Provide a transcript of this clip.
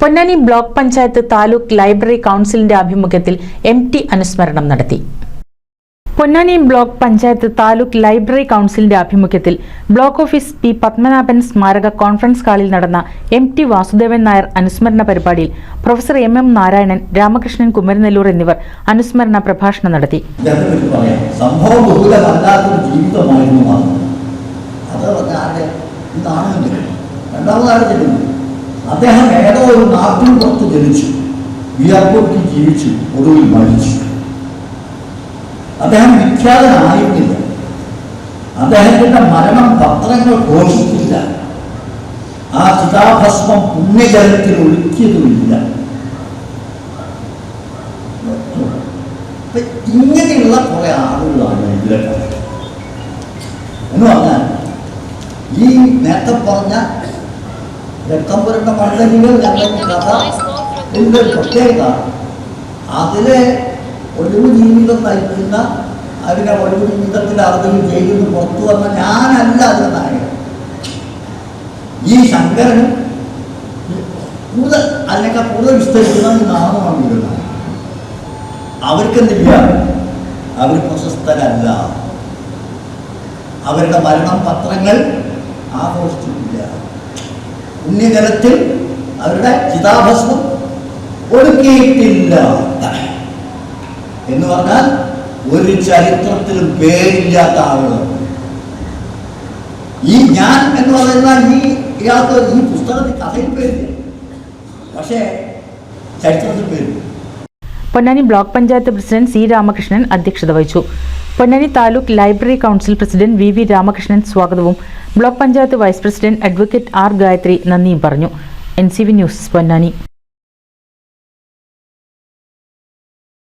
Ponnani block panchayat taluk library കൗൺസിലിന്റെ ആഭിമുഖ്യത്തിൽ MT അനുസ്മരണം നടത്തി. പൊന്നാനി ബ്ലോക്ക് പഞ്ചായത്ത് താലൂക്ക് ലൈബ്രറി കൗൺസിലിന്റെ ആഭിമുഖ്യത്തിൽ ബ്ലോക്ക് ഓഫീസ് പി പത്മനാഭൻ സ്മാരക കോൺഫറൻസ് ഹാളിൽ നടന്ന MT വാസുദേവൻ നായർ അനുസ്മരണ പരിപാടിയിൽ പ്രൊഫസർ MM നാരായണൻ, രാമകൃഷ്ണൻ കുമരനെല്ലൂർ എന്നിവർ അനുസ്മരണ പ്രഭാഷണം നടത്തി. അദ്ദേഹം ഏതോ ഒരു നാട്ടിൽ പുറത്ത് ജനിച്ചു, വിയർപ്പൊട്ടി ജീവിച്ചു, ഒടുവിൽ മരിച്ചു. അദ്ദേഹം വിഖ്യാതനായിരുന്നില്ല. അദ്ദേഹത്തിന്റെ മരണം പത്രങ്ങൾ ഘോഷിച്ചില്ല. ആ ചിതാഭസ്മം പുണ്യജലത്തിൽ ഒഴുക്കിയതുമില്ല. ഇങ്ങനെയുള്ള കുറെ ആളുകളാണ് ഇതിലൊക്കെ എന്ന് പറഞ്ഞാൽ ഈ നേരത്തെ പറഞ്ഞ രക്തം പുരണ്ട മണ്ഡലികൾ ഞങ്ങളുടെ കഥ ഒരു പ്രത്യേകത. അതിലെ ഒഴിവ് ജീവിതം നയിക്കുന്ന, അതിനെ ഒഴിവ് ജീവിതത്തിൻ്റെ അറിവിൽ ജയിലിൽ നിന്ന് പുറത്തു വന്ന ഞാനല്ല അതിന് നായകൻ. ഈ ശങ്കരനും കൂടുതൽ അതിനേക്കാൾ കൂടുതൽ വിസ്തരിക്കുന്ന ഈ നാമമാണ് ഇരുന്നത്. അവർക്കെന്തില്ല, അവർ പ്രശസ്തരല്ല. അവരുടെ മരണം പത്രങ്ങൾ ആഘോഷിച്ചിട്ടില്ല. പുണ്യജലത്തിൽ അവരുടെ ചിതാഭസ്മം ഒടുക്കിയിട്ടില്ല എന്ന് പറഞ്ഞാൽ ഒരു ചരിത്രത്തിലും പേരില്ലാത്ത ആളുകൾ. ഈ ഞാൻ എന്ന് പറയുന്ന ഇയാൾക്ക് ഈ പുസ്തകത്തിൽ കഥയിൽ പേരില്ല, പക്ഷേ ചരിത്രത്തിൽ പേരില്ല. Ponnani block panchayat president C Ramakrishnan അധ്യക്ഷത വഹിച്ചു. Ponnani taluk library council president VV Ramakrishnan സ്വാഗതവും block panchayat vice president advocate R Gayathri നന്ദിയും പറഞ്ഞു. NCV news Ponnani.